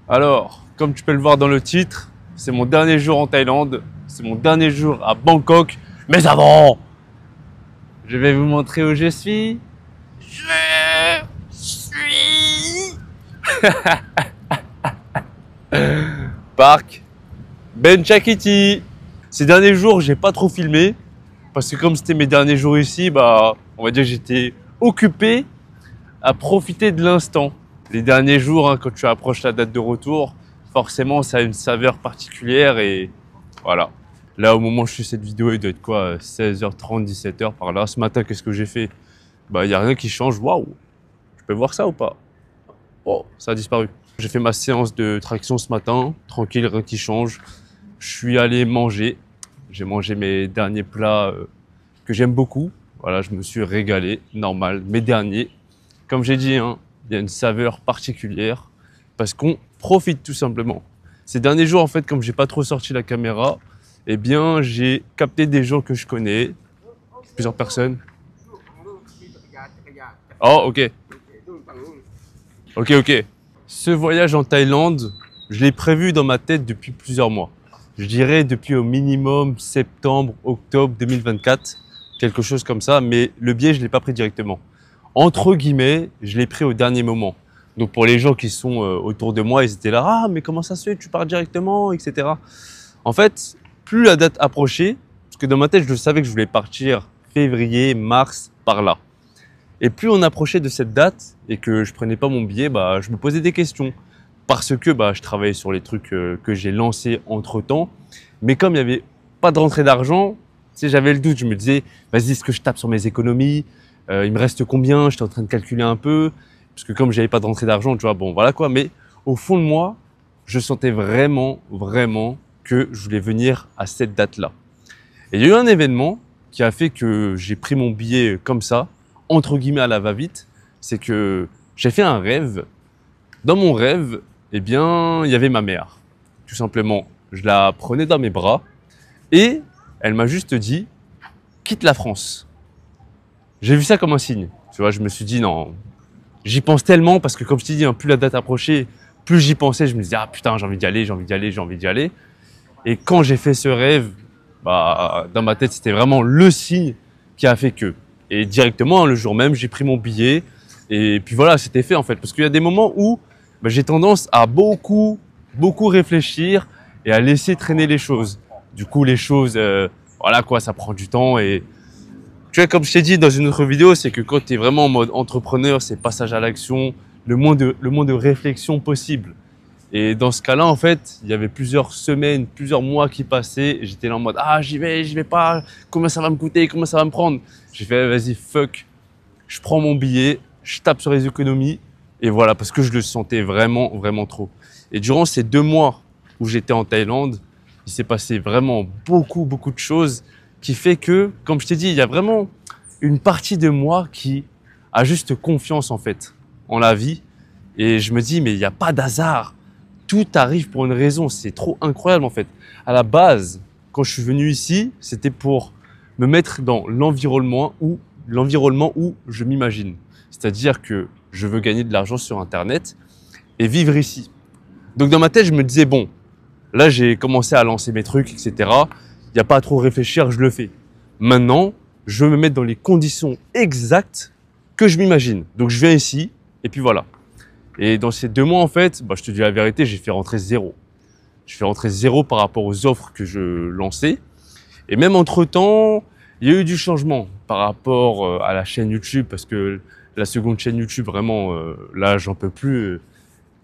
Alors, comme tu peux le voir dans le titre, c'est mon dernier jour en Thaïlande, c'est mon dernier jour à Bangkok. Mais avant, je vais vous montrer où je suis. Je suis Parc Benchakiti. Ces derniers jours, j'ai pas trop filmé parce que comme c'était mes derniers jours ici, on va dire que j'étais occupé à profiter de l'instant. Les derniers jours, quand tu approches la date de retour, forcément, ça a une saveur particulière et voilà. Là, au moment où je fais cette vidéo, il doit être quoi, 16h30, 17h par là. Ce matin, qu'est-ce que j'ai fait? Il n'y a rien qui change. Waouh! Je peux voir ça ou pas? Oh, ça a disparu. J'ai fait ma séance de traction ce matin, tranquille, rien qui change. Je suis allé manger. J'ai mangé mes derniers plats que j'aime beaucoup. Voilà, je me suis régalé, normal, mes derniers. Comme j'ai dit, hein, il y a une saveur particulière parce qu'on profite tout simplement. Ces derniers jours, en fait, comme j'ai pas trop sorti la caméra, eh bien, j'ai capté des gens que je connais, plusieurs personnes. Oh, ok. Ok. Ce voyage en Thaïlande, je l'ai prévu dans ma tête depuis plusieurs mois. Je dirais depuis au minimum septembre, octobre 2024, quelque chose comme ça, mais le billet, je l'ai pas pris directement. Entre guillemets, je l'ai pris au dernier moment. Donc pour les gens qui sont autour de moi, ils étaient là, ah mais comment ça se fait, tu pars directement, etc. En fait, plus la date approchait, parce que dans ma tête, je savais que je voulais partir février, mars, par là. Et plus on approchait de cette date et que je prenais pas mon billet, je me posais des questions. Parce que je travaillais sur les trucs que j'ai lancés entre-temps. Mais comme il n'y avait pas de rentrée d'argent, tu sais, j'avais le doute. Je me disais, vas-y, est-ce que je tape sur mes économies? Il me reste combien? J'étais en train de calculer un peu. Parce que comme j'avais pas de rentrée d'argent, tu vois, bon, voilà quoi. Mais au fond de moi, je sentais vraiment que je voulais venir à cette date-là. Et il y a eu un événement qui a fait que j'ai pris mon billet comme ça, entre guillemets à la va-vite. C'est que j'ai fait un rêve. Dans mon rêve, eh bien, il y avait ma mère. Tout simplement, je la prenais dans mes bras et elle m'a juste dit, quitte la France. J'ai vu ça comme un signe. Tu vois, je me suis dit, non, j'y pense tellement parce que comme je t'ai dit, plus la date approchait, plus j'y pensais, je me disais, ah putain, j'ai envie d'y aller, j'ai envie d'y aller, j'ai envie d'y aller. Et quand j'ai fait ce rêve, dans ma tête, c'était vraiment le signe qui a fait que. Et directement, le jour même, j'ai pris mon billet et puis voilà, c'était fait en fait. Parce qu'il y a des moments où j'ai tendance à beaucoup réfléchir et à laisser traîner les choses. Du coup, les choses, voilà quoi, ça prend du temps et tu vois, comme je t'ai dit dans une autre vidéo, c'est que quand tu es vraiment en mode entrepreneur, c'est passage à l'action, le moins de réflexion possible. Et dans ce cas-là, en fait, il y avait plusieurs semaines, plusieurs mois qui passaient et j'étais là en mode, ah, j'y vais pas, combien ça va me coûter, combien ça va me prendre? J'ai fait, vas-y, fuck, je prends mon billet, je tape sur les économies et voilà, parce que je le sentais vraiment trop. Et durant ces 2 mois où j'étais en Thaïlande, il s'est passé vraiment beaucoup de choses qui fait que, comme je t'ai dit, il y a vraiment une partie de moi qui a juste confiance en fait en la vie. Et je me dis, mais il n'y a pas d'hasard. Tout arrive pour une raison. C'est trop incroyable en fait. À la base, quand je suis venu ici, c'était pour me mettre dans l'environnement où je m'imagine. C'est-à-dire que je veux gagner de l'argent sur Internet et vivre ici. Donc dans ma tête, je me disais, bon, là j'ai commencé à lancer mes trucs, etc. Il n'y a pas à trop réfléchir, je le fais. Maintenant, je veux me mettre dans les conditions exactes que je m'imagine. Donc je viens ici et puis voilà. Et dans ces 2 mois, en fait, je te dis la vérité, j'ai fait rentrer zéro. Je fais rentrer zéro par rapport aux offres que je lançais. Et même entre-temps, il y a eu du changement par rapport à la chaîne YouTube parce que la seconde chaîne YouTube, vraiment, là, j'en peux plus.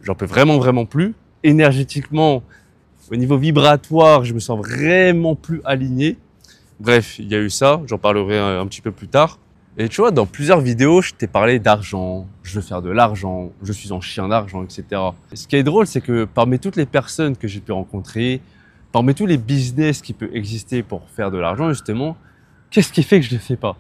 J'en peux vraiment plus. Énergétiquement, au niveau vibratoire, je me sens vraiment plus aligné. Bref, il y a eu ça. J'en parlerai un petit peu plus tard. Et tu vois, dans plusieurs vidéos, je t'ai parlé d'argent, je veux faire de l'argent, je suis un chien d'argent, etc. Et ce qui est drôle, c'est que parmi toutes les personnes que j'ai pu rencontrer, parmi tous les business qui peuvent exister pour faire de l'argent, justement, qu'est-ce qui fait que je ne le fais pas?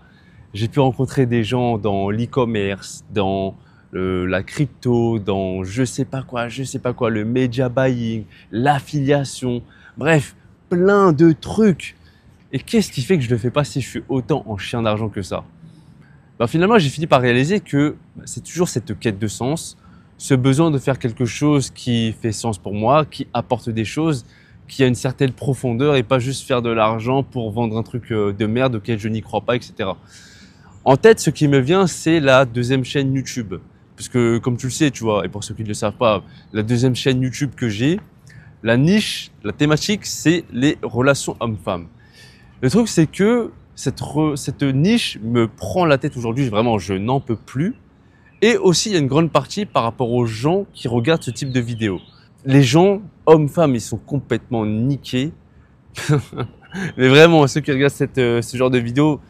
J'ai pu rencontrer des gens dans l'e-commerce, dans la crypto, dans je sais pas quoi, le media buying, l'affiliation, bref, plein de trucs. Et qu'est-ce qui fait que je ne le fais pas si je suis autant en chien d'argent que ça? Finalement, j'ai fini par réaliser que c'est toujours cette quête de sens. ce besoin de faire quelque chose qui fait sens pour moi, qui apporte des choses, qui a une certaine profondeur et pas juste faire de l'argent pour vendre un truc de merde auquel je n'y crois pas, etc. En tête, ce qui me vient, c'est la deuxième chaîne YouTube. Parce que, comme tu le sais, tu vois, et pour ceux qui ne le savent pas, la deuxième chaîne YouTube que j'ai, la niche, la thématique, c'est les relations hommes-femmes. Le truc, c'est que cette niche me prend la tête aujourd'hui. Vraiment, je n'en peux plus. Et aussi, il y a une grande partie par rapport aux gens qui regardent ce type de vidéos. Les gens, hommes-femmes, ils sont complètement niqués. Mais vraiment, ceux qui regardent ce genre de vidéos,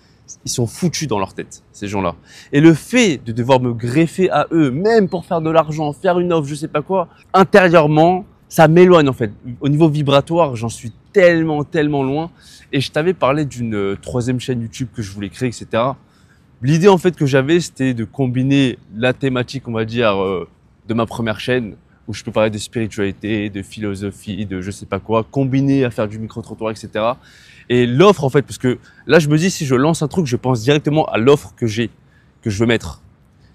ils sont foutus dans leur tête, ces gens-là. Et le fait de devoir me greffer à eux, même pour faire de l'argent, faire une offre, je sais pas quoi, intérieurement, ça m'éloigne en fait. Au niveau vibratoire, j'en suis tellement loin. Et je t'avais parlé d'une troisième chaîne YouTube que je voulais créer, etc. L'idée en fait que j'avais, c'était de combiner la thématique, on va dire, de ma première chaîne, où je peux parler de spiritualité, de philosophie, de je sais pas quoi, combiner à faire du micro-trottoir, etc. Et l'offre en fait, parce que là je me dis, si je lance un truc, je pense directement à l'offre que j'ai, que je veux mettre.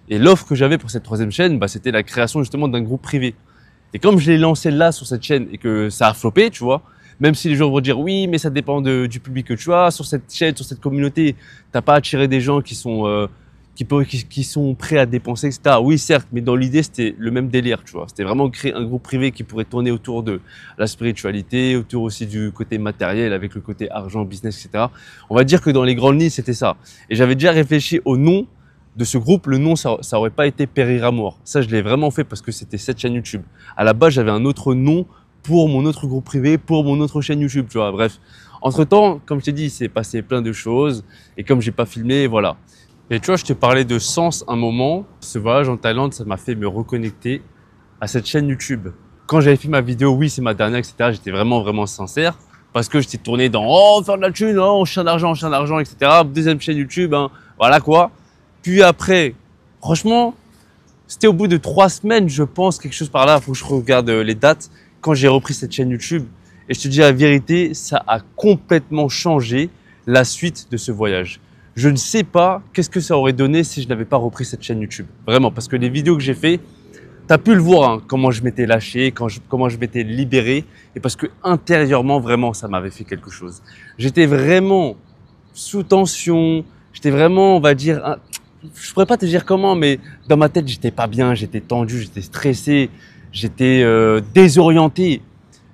Et l'offre que j'avais pour cette troisième chaîne, bah, c'était la création justement d'un groupe privé. Et comme je l'ai lancé là sur cette chaîne et que ça a floppé, tu vois, même si les gens vont dire oui, mais ça dépend du public que tu as sur cette chaîne, sur cette communauté, t'as pas attiré des gens qui sont qui sont prêts à dépenser, etc. Oui, certes, mais dans l'idée, c'était le même délire, tu vois. C'était vraiment créer un groupe privé qui pourrait tourner autour de la spiritualité, autour aussi du côté matériel, avec le côté argent, business, etc. On va dire que dans les grandes lignes, c'était ça. Et j'avais déjà réfléchi au nom de ce groupe. Le nom, ça aurait pas été Périr à mort. Ça, je l'ai vraiment fait parce que c'était cette chaîne YouTube. À la base, j'avais un autre nom pour mon autre groupe privé, pour mon autre chaîne YouTube, tu vois. Bref. Entre-temps, comme je t'ai dit, il s'est passé plein de choses. Et comme j'ai pas filmé, voilà. Et tu vois, je te parlais de sens un moment. Ce voyage en Thaïlande, ça m'a fait me reconnecter à cette chaîne YouTube. Quand j'avais fait ma vidéo, oui, c'est ma dernière, etc., j'étais vraiment sincère. Parce que j'étais tourné dans « Oh, faire de la thune, oh, chien d'argent, etc. » Deuxième chaîne YouTube, hein, voilà quoi. Puis après, franchement, c'était au bout de 3 semaines, je pense, quelque chose par là. Il faut que je regarde les dates. Quand j'ai repris cette chaîne YouTube. Et je te dis la vérité, ça a complètement changé la suite de ce voyage. Je ne sais pas qu'est-ce que ça aurait donné si je n'avais pas repris cette chaîne YouTube. Vraiment, parce que les vidéos que j'ai fait, tu as pu le voir, hein, comment je m'étais lâché, comment je m'étais libéré. Et parce que intérieurement, vraiment, ça m'avait fait quelque chose. J'étais vraiment sous tension. J'étais vraiment, on va dire, je pourrais pas te dire comment, mais dans ma tête, j'étais pas bien, j'étais tendu, j'étais stressé, j'étais désorienté.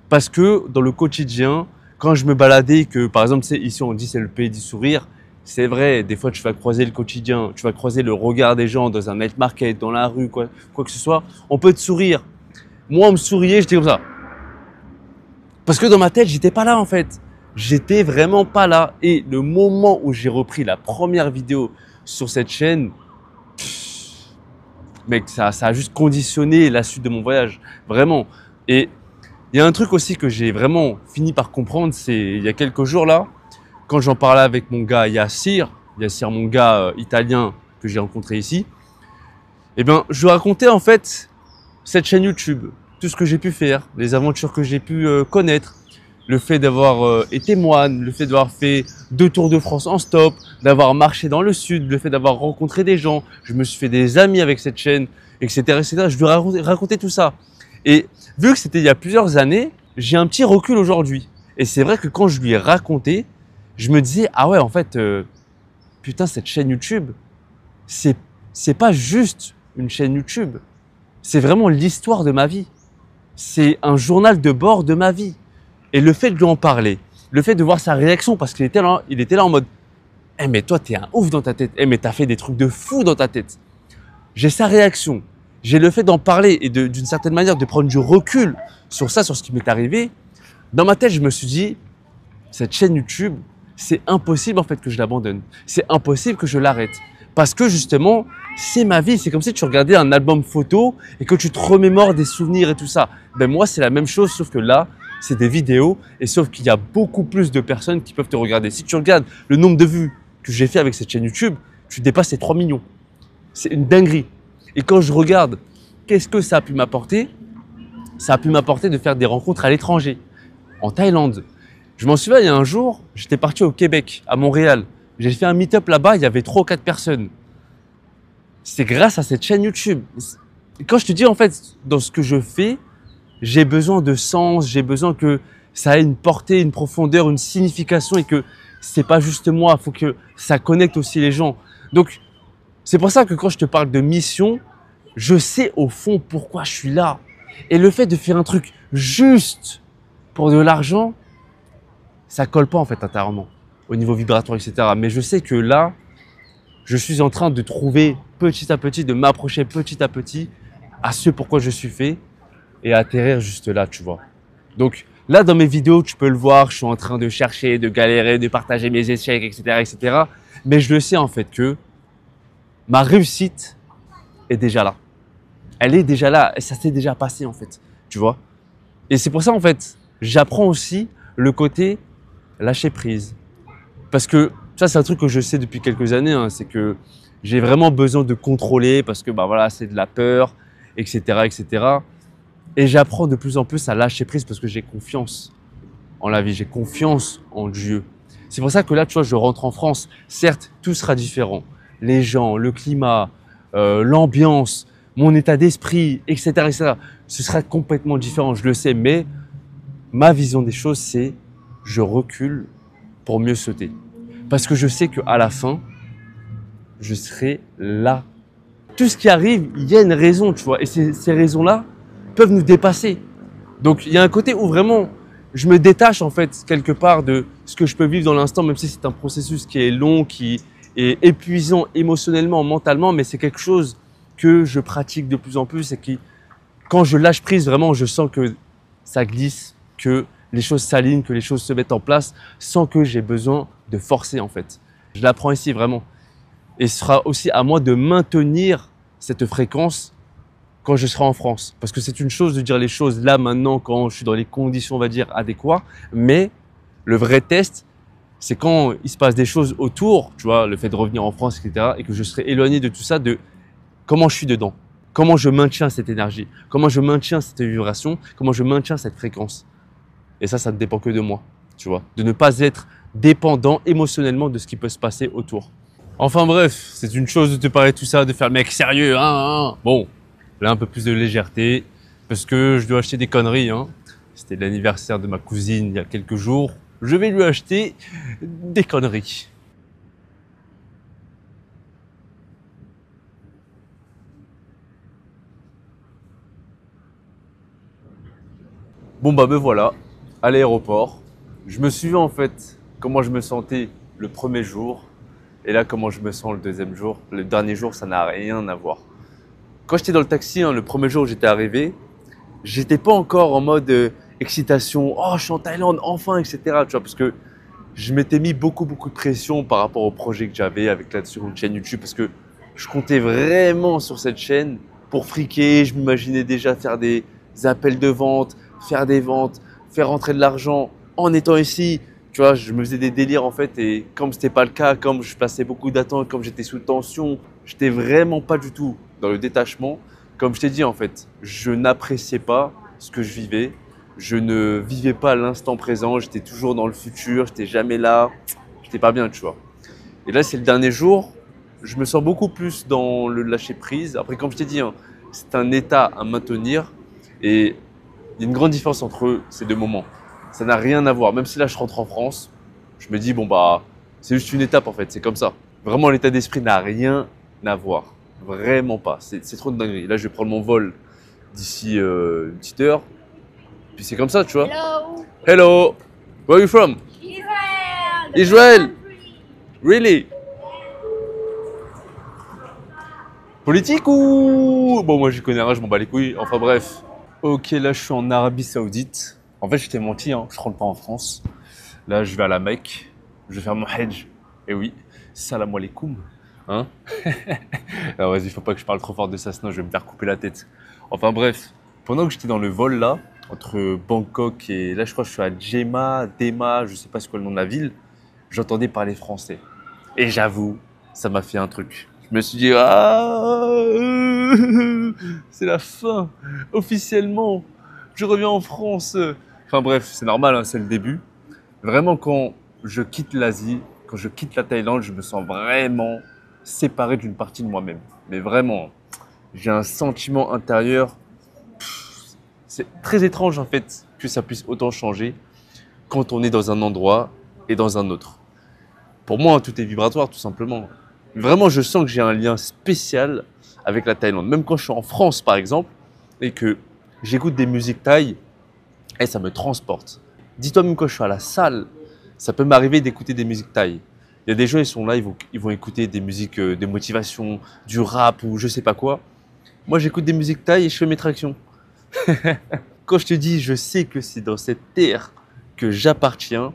Parce que dans le quotidien, quand je me baladais, que par exemple, ici on dit c'est le pays du sourire, c'est vrai, des fois tu vas croiser le quotidien, tu vas croiser le regard des gens dans un night market, dans la rue, quoi que ce soit, on peut te sourire. Moi, on me souriait, j'étais comme ça. Parce que dans ma tête, j'étais pas là en fait. J'étais vraiment pas là. Et le moment où j'ai repris la première vidéo sur cette chaîne, mec, ça a juste conditionné la suite de mon voyage. Vraiment. Et il y a un truc aussi que j'ai vraiment fini par comprendre, c'est il y a quelques jours là, quand j'en parlais avec mon gars Yassir, mon gars italien que j'ai rencontré ici, eh bien, je lui racontais en fait cette chaîne YouTube, tout ce que j'ai pu faire, les aventures que j'ai pu connaître, le fait d'avoir été moine, le fait d'avoir fait 2 tours de France en stop, d'avoir marché dans le sud, le fait d'avoir rencontré des gens, je me suis fait des amis avec cette chaîne, etc., etc. Je lui racontais tout ça. Et vu que c'était il y a plusieurs années, j'ai un petit recul aujourd'hui. Et c'est vrai que quand je lui ai raconté, je me disais, ah ouais, en fait, putain, cette chaîne YouTube, c'est pas juste une chaîne YouTube. C'est vraiment l'histoire de ma vie. C'est un journal de bord de ma vie. Et le fait de lui en parler, le fait de voir sa réaction, parce qu'il était là en mode, eh mais toi, t'es un ouf dans ta tête. Eh mais t'as fait des trucs de fou dans ta tête. J'ai sa réaction. J'ai le fait d'en parler et d'une certaine manière de prendre du recul sur ça, sur ce qui m'est arrivé. Dans ma tête, je me suis dit, cette chaîne YouTube, c'est impossible en fait que je l'abandonne. C'est impossible que je l'arrête. Parce que justement, c'est ma vie. C'est comme si tu regardais un album photo et que tu te remémores des souvenirs et tout ça. Ben moi, c'est la même chose, sauf que là, c'est des vidéos et sauf qu'il y a beaucoup plus de personnes qui peuvent te regarder. Si tu regardes le nombre de vues que j'ai fait avec cette chaîne YouTube, tu dépasses les 3 millions. C'est une dinguerie. Et quand je regarde, qu'est-ce que ça a pu m'apporter? Ça a pu m'apporter de faire des rencontres à l'étranger, en Thaïlande. Je m'en souviens, il y a un jour, j'étais parti au Québec, à Montréal. J'ai fait un meet-up là-bas, il y avait 3 ou 4 personnes. C'est grâce à cette chaîne YouTube. quand je te dis en fait, dans ce que je fais, j'ai besoin de sens, j'ai besoin que ça ait une portée, une profondeur, une signification et que c'est pas juste moi, il faut que ça connecte aussi les gens. Donc, c'est pour ça que quand je te parle de mission, je sais au fond pourquoi je suis là. Et le fait de faire un truc juste pour de l'argent, ça colle pas en fait intérieurement, au niveau vibratoire, etc. Mais je sais que là, je suis en train de trouver petit à petit, de m'approcher petit à petit à ce pourquoi je suis fait et atterrir juste là, tu vois. Donc là, dans mes vidéos, tu peux le voir, je suis en train de chercher, de galérer, de partager mes échecs, etc., etc. Mais je le sais en fait que ma réussite est déjà là. Elle est déjà là, et ça s'est déjà passé en fait, tu vois. Et c'est pour ça en fait, j'apprends aussi le côté lâcher prise. Parce que ça, c'est un truc que je sais depuis quelques années, hein, c'est que j'ai vraiment besoin de contrôler parce que bah voilà, c'est de la peur, etc., etc. Et j'apprends de plus en plus à lâcher prise parce que j'ai confiance en la vie, j'ai confiance en Dieu. C'est pour ça que là, tu vois, je rentre en France. Certes, tout sera différent. Les gens, le climat, l'ambiance, mon état d'esprit, etc., etc. Ce sera complètement différent, je le sais. Mais ma vision des choses, c'est je recule pour mieux sauter. Parce que je sais qu'à la fin, je serai là. Tout ce qui arrive, il y a une raison, tu vois. Et ces raisons-là peuvent nous dépasser. Donc, il y a un côté où vraiment, je me détache en fait quelque part de ce que je peux vivre dans l'instant, même si c'est un processus qui est long, qui est épuisant émotionnellement, mentalement, mais c'est quelque chose que je pratique de plus en plus et qui, quand je lâche prise, vraiment, je sens que ça glisse, que les choses s'alignent, que les choses se mettent en place sans que j'ai besoin de forcer en fait. Je l'apprends ici vraiment. Et ce sera aussi à moi de maintenir cette fréquence quand je serai en France. Parce que c'est une chose de dire les choses là, maintenant, quand je suis dans les conditions, on va dire, adéquates. Mais le vrai test, c'est quand il se passe des choses autour, tu vois, le fait de revenir en France, etc. Et que je serai éloigné de tout ça, de comment je suis dedans. Comment je maintiens cette énergie. Comment je maintiens cette vibration. Comment je maintiens cette fréquence. Et ça ne dépend que de moi, tu vois. De ne pas être dépendant émotionnellement de ce qui peut se passer autour. Enfin bref, c'est une chose de te parler de tout ça, de faire le mec sérieux, hein. Bon, là un peu plus de légèreté, parce que je dois acheter des conneries, hein. C'était l'anniversaire de ma cousine il y a quelques jours. Je vais lui acheter des conneries. Bon bah me voilà, à l'aéroport. Je me suis vu en fait comment je me sentais le premier jour, et là comment je me sens le deuxième jour. Le dernier jour, ça n'a rien à voir. Quand j'étais dans le taxi, hein, le premier jour où j'étais arrivé, j'étais pas encore en mode excitation, oh je suis en Thaïlande, enfin, etc. Tu vois, parce que je m'étais mis beaucoup de pression par rapport au projet que j'avais avec là sur une chaîne YouTube, parce que je comptais vraiment sur cette chaîne pour friquer. Je m'imaginais déjà faire des appels de vente, faire des ventes, faire rentrer de l'argent en étant ici. Tu vois, je me faisais des délires en fait, et comme c'était pas le cas, comme je passais beaucoup d'attentes, comme j'étais sous tension, j'étais vraiment pas du tout dans le détachement. Comme je t'ai dit en fait, je n'appréciais pas ce que je vivais. Je ne vivais pas l'instant présent, j'étais toujours dans le futur, j'étais jamais là, j'étais pas bien, tu vois. Et là, c'est le dernier jour, je me sens beaucoup plus dans le lâcher prise. Après, comme je t'ai dit, hein, c'est un état à maintenir et il y a une grande différence entre ces deux moments. Ça n'a rien à voir. Même si là, je rentre en France, je me dis, bon, bah, c'est juste une étape en fait, c'est comme ça. Vraiment, l'état d'esprit n'a rien à voir. Vraiment pas. C'est trop de dinguerie. Là, je vais prendre mon vol d'ici une petite heure. Puis c'est comme ça, tu vois. Hello. Hello. Where are you from? Israel. Israel. Really? Politique ou... Bon, moi, j'y connais rien, je m'en bats les couilles. Enfin, bref. Ok, là, je suis en Arabie Saoudite. En fait, je t'ai menti, hein, je rentre pas en France. Là, je vais à la Mecque. Je vais faire mon Hajj. Et oui, salam alaikum. Hein? Ah, vas-y, faut pas que je parle trop fort de ça, sinon je vais me faire couper la tête. Enfin, bref. Pendant que j'étais dans le vol, là, entre Bangkok et... Là, je crois que je suis à Djema, Dema, je sais pas c'est quoi le nom de la ville. J'entendais parler français. Et j'avoue, ça m'a fait un truc. Je me suis dit, ah, c'est la fin. Officiellement, je reviens en France. Enfin bref, c'est normal, hein, c'est le début. Vraiment, quand je quitte l'Asie, quand je quitte la Thaïlande, je me sens vraiment séparé d'une partie de moi-même. Mais vraiment, J'ai un sentiment intérieur. C'est très étrange en fait que ça puisse autant changer quand on est dans un endroit et dans un autre. Pour moi, tout est vibratoire tout simplement. Vraiment, je sens que j'ai un lien spécial avec la Thaïlande. Même quand je suis en France par exemple et que j'écoute des musiques thaï, et ça me transporte. Dis-toi même quand je suis à la salle, ça peut m'arriver d'écouter des musiques thaï. Il y a des gens, ils sont là, ils vont écouter des musiques de motivation, du rap ou je sais pas quoi. Moi, j'écoute des musiques thaï et je fais mes tractions. Quand je te dis, je sais que c'est dans cette terre que j'appartiens,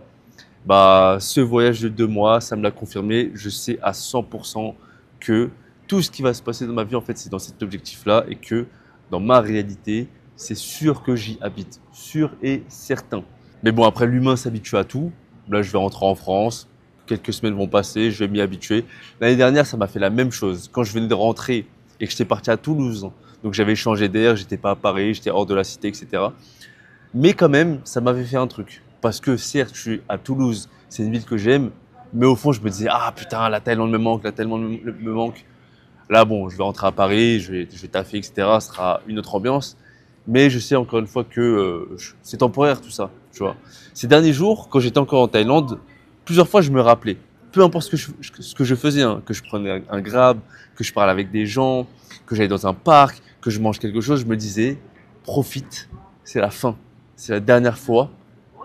bah, ce voyage de 2 mois, ça me l'a confirmé. Je sais à 100% que tout ce qui va se passer dans ma vie, en fait, c'est dans cet objectif-là et que dans ma réalité, c'est sûr que j'y habite. Sûr et certain. Mais bon, après, l'humain s'habitue à tout. Là, je vais rentrer en France. Quelques semaines vont passer, je vais m'y habituer. L'année dernière, ça m'a fait la même chose. Quand je venais de rentrer et que j'étais parti à Toulouse, donc j'avais changé d'air, j'étais pas à Paris, j'étais hors de la cité, etc. Mais quand même, ça m'avait fait un truc. Parce que certes, je suis à Toulouse, c'est une ville que j'aime, mais au fond, je me disais, ah putain, la Thaïlande me manque, la Thaïlande me manque. Là, bon, je vais rentrer à Paris, je vais taffer, etc. Ce sera une autre ambiance. Mais je sais encore une fois que c'est temporaire tout ça, tu vois. Ces derniers jours, quand j'étais encore en Thaïlande, plusieurs fois, je me rappelais, peu importe ce que je faisais, hein, que je prenais un Grab, que je parlais avec des gens, que j'allais dans un parc, que je mange quelque chose, je me disais, profite, c'est la fin, c'est la dernière fois,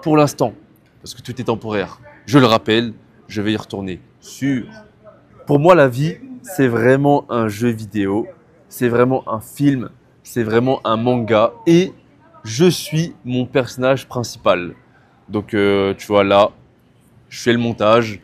pour l'instant, parce que tout est temporaire. Je le rappelle, je vais y retourner, sûr. Pour moi, la vie, c'est vraiment un jeu vidéo, c'est vraiment un film, c'est vraiment un manga et je suis mon personnage principal. Donc, tu vois, là, je fais le montage.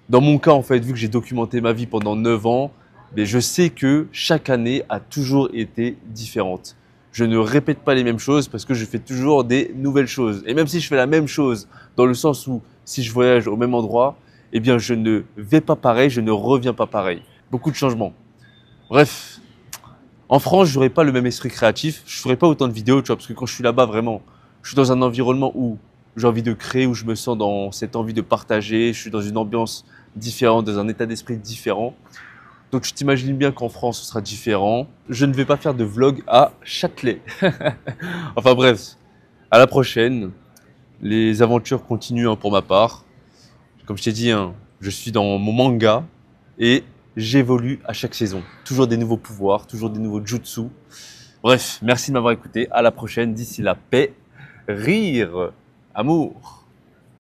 Dans mon cas, en fait, vu que j'ai documenté ma vie pendant 9 ans, mais je sais que chaque année a toujours été différente. Je ne répète pas les mêmes choses parce que je fais toujours des nouvelles choses. Et même si je fais la même chose, dans le sens où si je voyage au même endroit, eh bien, je ne vais pas pareil, je ne reviens pas pareil. Beaucoup de changements. Bref, en France, je n'aurais pas le même esprit créatif. Je ne ferais pas autant de vidéos, tu vois, parce que quand je suis là-bas, vraiment, je suis dans un environnement où j'ai envie de créer, où je me sens dans cette envie de partager. Je suis dans une ambiance différente, dans un état d'esprit différent. Donc, je t'imagine bien qu'en France, ce sera différent. Je ne vais pas faire de vlog à Châtelet. Enfin bref, à la prochaine. Les aventures continuent hein, pour ma part. Comme je t'ai dit, hein, je suis dans mon manga et j'évolue à chaque saison. Toujours des nouveaux pouvoirs, toujours des nouveaux jutsu. Bref, merci de m'avoir écouté. À la prochaine. D'ici la paix, rire, amour.